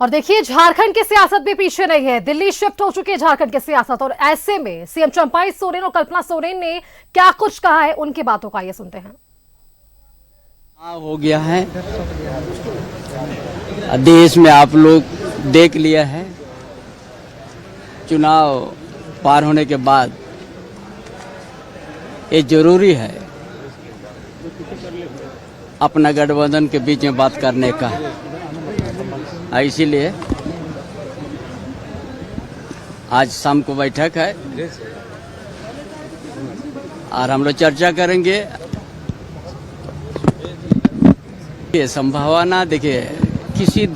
और देखिए, झारखंड की सियासत भी पीछे नहीं है। दिल्ली शिफ्ट हो चुकी है झारखंड की सियासत, और ऐसे में सीएम चंपाई सोरेन और कल्पना सोरेन ने क्या कुछ कहा है, उनकी बातों का ये सुनते हैं। हो गया है देश में, आप लोग देख लिया है। चुनाव पार होने के बाद ये जरूरी है अपना गठबंधन के बीच में बात करने का। इसीलिए आज शाम को बैठक है और हम लोग चर्चा करेंगे। ये संभावना देखिए, किसी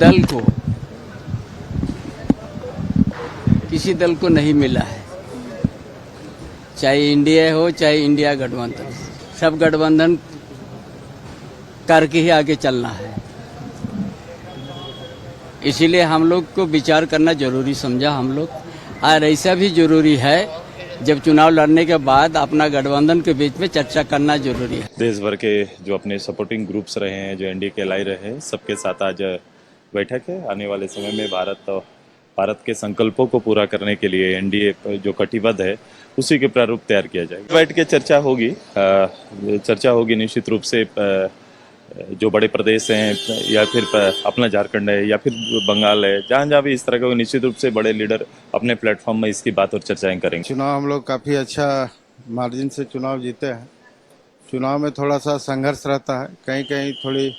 दल को नहीं मिला है, चाहे इंडिया हो चाहे इंडिया गठबंधन, सब गठबंधन करके ही आगे चलना है। इसीलिए हम लोग को विचार करना जरूरी समझा हम लोग, और ऐसा भी जरूरी है जब चुनाव लड़ने के बाद अपना गठबंधन के बीच में चर्चा करना जरूरी है। देश भर के जो अपने सपोर्टिंग ग्रुप्स रहे हैं, जो एनडीए के लाई रहे हैं, सबके साथ आज बैठक है। आने वाले समय में भारत के संकल्पों को पूरा करने के लिए एनडीए जो कटिबद्ध है, उसी के प्रारूप तैयार किया जाएगा। बैठ के चर्चा होगी निश्चित रूप से। जो बड़े प्रदेश हैं या फिर अपना झारखंड है या फिर बंगाल है, जहाँ भी इस तरह का, निश्चित रूप से बड़े लीडर अपने प्लेटफॉर्म में इसकी बात और चर्चाएं करेंगे। चुनाव हम लोग काफ़ी अच्छा मार्जिन से चुनाव जीते हैं। चुनाव में थोड़ा सा संघर्ष रहता है, कहीं कहीं थोड़ी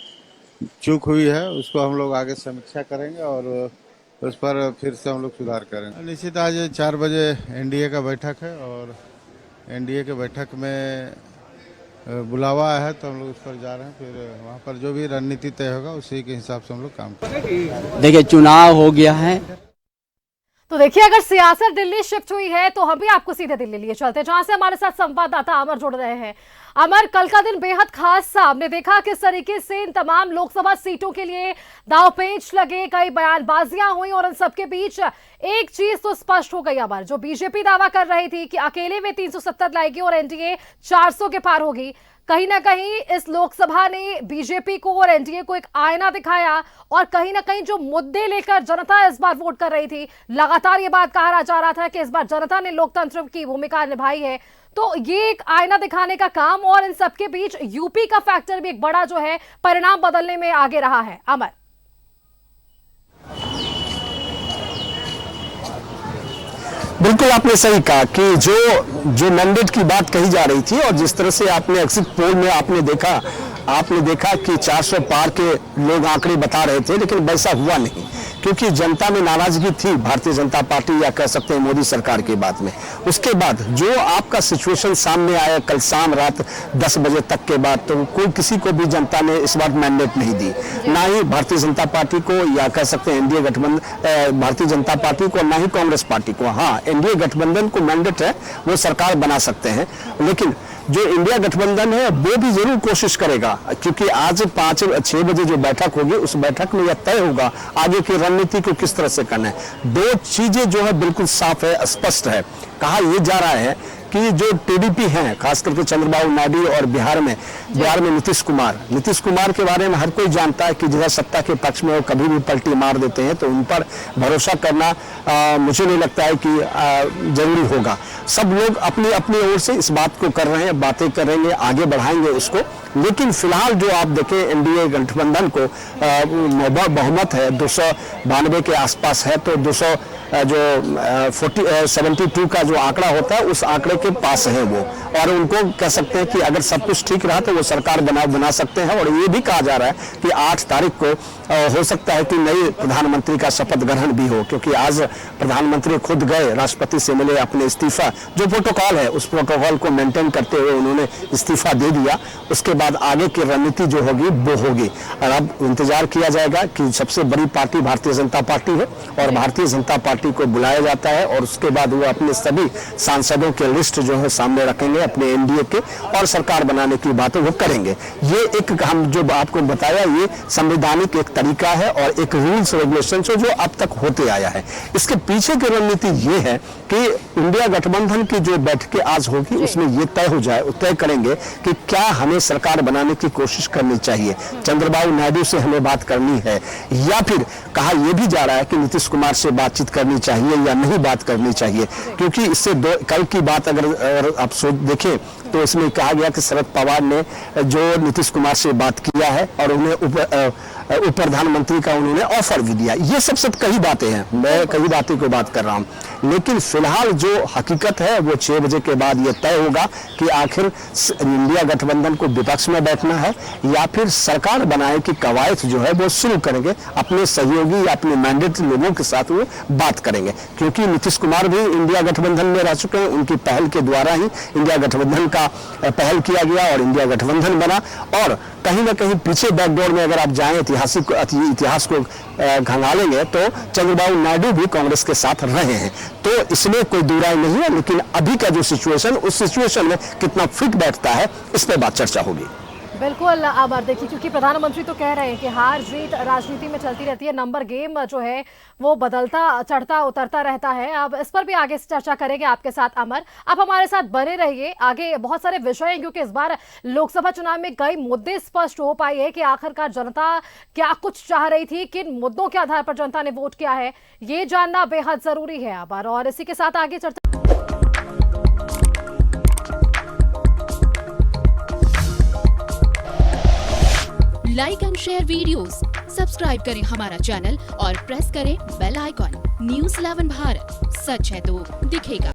चूक हुई है, उसको हम लोग आगे समीक्षा करेंगे और उस पर फिर से हम लोग सुधार करेंगे। निश्चित आज 4 बजे एनडीए का बैठक है और एनडीए के बैठक में बुलावा है, तो हम लोग उस पर जा रहे हैं। फिर वहाँ पर जो भी रणनीति तय होगा उसी के हिसाब से हम लोग काम करेंगे। देखिए, चुनाव हो गया है तो देखिए, अगर सियासत दिल्ली शिफ्ट हुई है तो हम भी आपको सीधे दिल्ली लिए चलते हैं, जहां से हमारे साथ संवाददाता अमर जुड़ रहे हैं। अमर, कल का दिन बेहद खास था। हमने देखा किस तरीके से इन तमाम लोकसभा सीटों के लिए दांवपेच लगे, कई बयानबाजियां हुई, और इन सबके बीच एक चीज तो स्पष्ट हो गई अमर, जो बीजेपी दावा कर रही थी कि अकेले में 370 लाएगी और एनडीए 400 के पार होगी, कहीं ना कहीं इस लोकसभा ने बीजेपी को और एनडीए को एक आईना दिखाया, और कहीं ना कहीं जो मुद्दे लेकर जनता इस बार वोट कर रही थी, लगातार ये बात कहा जा रहा था कि इस बार जनता ने लोकतंत्र की भूमिका निभाई है। तो ये एक आईना दिखाने का काम, और इन सबके बीच यूपी का फैक्टर भी एक बड़ा जो है परिणाम बदलने में आगे रहा है। अमर, बिल्कुल आपने सही कहा कि जो मैंडेट की बात कही जा रही थी, और जिस तरह से आपने एग्जिट पोल में आपने देखा कि 400 पार के लोग आंकड़े बता रहे थे, लेकिन वैसा हुआ नहीं, क्योंकि जनता में नाराजगी थी भारतीय जनता पार्टी या कह सकते हैं मोदी सरकार की बात में। उसके बाद जो आपका सिचुएशन सामने आया कल शाम रात 10 बजे तक के बाद, तो कोई किसी को भी जनता ने इस बार मैंडेट नहीं दी, ना ही भारतीय जनता पार्टी को या कह सकते हैं एनडीए गठबंधन, भारतीय जनता पार्टी को, ना ही कांग्रेस पार्टी को। हाँ, एनडीए गठबंधन को मैंडेट है, वो सरकार बना सकते हैं, लेकिन जो इंडिया गठबंधन है वो भी जरूर कोशिश करेगा, क्योंकि आज 5-6 बजे जो बैठक होगी, उस बैठक में यह तय होगा आगे की रणनीति को किस तरह से करना है। 2 चीजें जो है बिल्कुल साफ है, स्पष्ट है। कहा यह जा रहा है कि जो टीडीपी हैं, खास करके चंद्रबाबू नायडू, और बिहार में नीतीश कुमार के बारे में हर कोई जानता है कि जिधर सत्ता के पक्ष में वो कभी भी पलटी मार देते हैं, तो उन पर भरोसा करना मुझे नहीं लगता है कि जरूरी होगा। सब लोग अपनी अपनी ओर से इस बात को कर रहे हैं, बातें करेंगे, आगे बढ़ाएंगे उसको। लेकिन फिलहाल जो आप देखें, एनडीए गठबंधन को बहुमत है 292 के आसपास है, तो 72 का जो आंकड़ा होता है, उस आंकड़े के पास है वो, और उनको कह सकते हैं कि अगर सब कुछ ठीक रहा तो वो सरकार बना सकते हैं। और ये भी कहा जा रहा है कि 8 तारीख को हो सकता है कि नए प्रधानमंत्री का शपथ ग्रहण भी हो, क्योंकि आज प्रधानमंत्री खुद गए, राष्ट्रपति से मिले, अपने इस्तीफा, जो प्रोटोकॉल है उस प्रोटोकॉल को मेंटेन करते हुए उन्होंने इस्तीफा दे दिया। उसके बाद आगे की रणनीति जो होगी वो होगी, और अब इंतजार किया जाएगा कि सबसे बड़ी पार्टी भारतीय जनता पार्टी है, और भारतीय जनता पार्टी को बुलाया जाता है, और उसके बाद वो अपने सभी सांसदों के लिस्ट जो है सामने रखेंगे। अपने अपने एनडीए के और सरकार बनाने की बातें वो करेंगे। ये एक हम जो आपको बताया ये संवैधानिक एक तरीका है और एक रूल्स रेगुलेशन जो अब तक होते आया है। इसके पीछे की रणनीति ये है कि इंडिया गठबंधन की जो बैठकें आज होगी उसमें ये तय करेंगे कि क्या हमें सरकार बनाने की कोशिश करनी चाहिए, चंद्रबाबू नायडू से हमें बात करनी है, या फिर कहा यह भी जा रहा है कि नीतीश कुमार से बातचीत करनी चाहिए या नहीं बात करनी चाहिए। क्योंकि इससे कल की बात अगर आप देखें तो इसमें कहा गया कि शरद पवार ने जो नीतीश कुमार से बात किया है और उन्हें उप प्रधानमंत्री का उन्होंने ऑफर भी दिया। ये सब कई बातें हैं, मैं कई बातें को बात कर रहा हूं, लेकिन फिलहाल जो हकीकत है वो 6 बजे के बाद ये तय होगा कि आखिर इंडिया गठबंधन को विपक्ष में बैठना है या फिर सरकार बनाने की कवायद जो है वो शुरू करेंगे, अपने सहयोगी या अपने मैंडेट लोगों के साथ वो बात करेंगे। क्योंकि नीतीश कुमार भी इंडिया गठबंधन में रह चुके हैं, उनकी पहल के द्वारा ही इंडिया गठबंधन का पहल किया गया और इंडिया गठबंधन बना। और कहीं ना कहीं पीछे बैकडोर में अगर आप जाएं इतिहास को खंगालेंगे तो चंद्रबाबू नायडू भी कांग्रेस के साथ रहे हैं, तो इसमें कोई दुराई नहीं है। लेकिन अभी का जो सिचुएशन, उस सिचुएशन में कितना फिट बैठता है इस पर बात चर्चा होगी। बिल्कुल आभार। देखिए, क्योंकि प्रधानमंत्री तो कह रहे हैं कि हार जीत राजनीति में चलती रहती है, नंबर गेम जो है वो बदलता चढ़ता उतरता रहता है। अब इस पर भी आगे चर्चा करेंगे आपके साथ अमर, आप हमारे साथ बने रहिए। आगे बहुत सारे विषय हैं क्योंकि इस बार लोकसभा चुनाव में कई मुद्दे स्पष्ट हो पाए हैं कि आखिरकार जनता क्या कुछ चाह रही थी, किन मुद्दों के आधार पर जनता ने वोट किया है, ये जानना बेहद जरूरी है अमर। और इसी के साथ आगे चर्चा like and share videos, subscribe करें हमारा चैनल और प्रेस करें बेल आइकॉन। न्यूज़ 11 भारत, सच है तो दिखेगा।